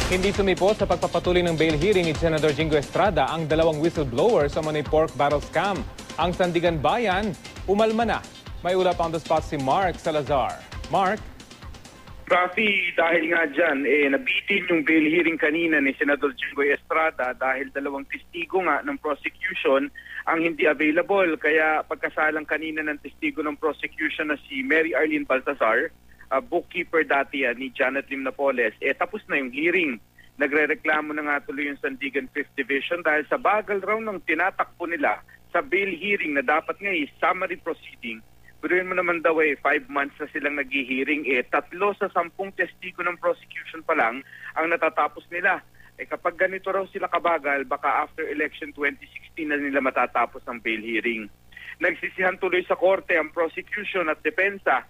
Hindi sumipot sa pagpapatuloy ng bail hearing ni Senador Jingo Estrada ang dalawang whistleblower sa Money Pork Barrel Scam. Ang Sandigan Bayan, umalma na. May ulap on the spot si Mark Salazar. Mark? Rafi, dahil nga dyan, nabitin yung bail hearing kanina ni Senador Jingo Estrada dahil dalawang testigo nga ng prosecution ang hindi available. Kaya pagkasalang kanina ng testigo ng prosecution na si Mary Arlene Baltazar, bookkeeper dati ni Janet Lim Napoles, tapos na yung hearing. Nagrereklamo na nga tuloy yung Sandigan 5th Division dahil sa bagal raw ng tinatakbo nila sa bail hearing na dapat nga summary proceeding. Biruin mo naman daw 5 months na silang nag-hearing, 3 sa 10 testigo ng prosecution pa lang ang natatapos nila. Kapag ganito raw sila kabagal, baka after election 2016 na nila matatapos ang bail hearing. Nagsisihan tuloy sa korte ang prosecution at depensa.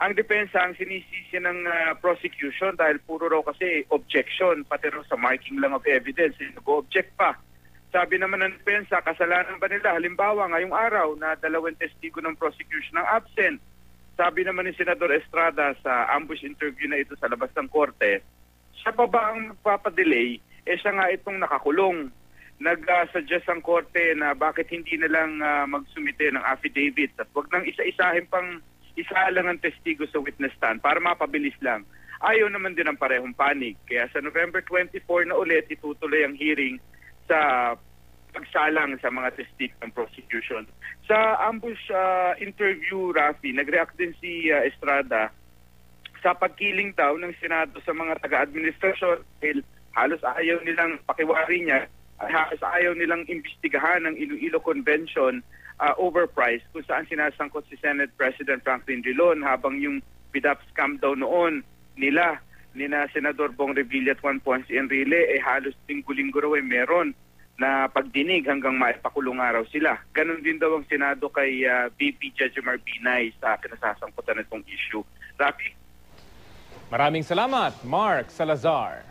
Ang depensa ang sinisisi ng prosecution dahil puro raw kasi objection, pati raw sa marking lang of evidence, nag-object pa. Sabi naman ng depensa, kasalanan ba nila? Halimbawa, ngayong araw na dalawang testigo ng prosecution ang absent. Sabi naman ni Senador Estrada sa ambush interview na ito sa labas ng korte, siya pa ba ang magpapadelay? Siya nga itong nakakulong. Nag-suggest ang korte na bakit hindi na lang magsumite ng affidavit at wag nang isa-isahin pang isa lang ang testigo sa witness stand para mapabilis lang. Ayaw naman din ang parehong panig. Kaya sa November 24 na ulit, itutuloy ang hearing sa pagsalang sa mga testigo ng prosecution. Sa ambush interview, Rafi, nag-react din si Estrada sa pagkiling daw ng Senado sa mga taga-administrasyon dahil halos ayaw nilang pakiwari niya, halos ayaw nilang imbestigahan ng Iloilo Convention overpriced kung saan sinasangkot si Senate President Franklin Drilon habang yung PDAP scam daw noon nina Senador Bong Revilla at Juan Ponce Enrile halos linggo-linggo raw meron na pagdinig hanggang maipakulong araw sila. Ganon din daw ang Senado kay VP Jejomar Binay sa kinasasangkutan nitong issue. Rafi? Maraming salamat, Mark Salazar.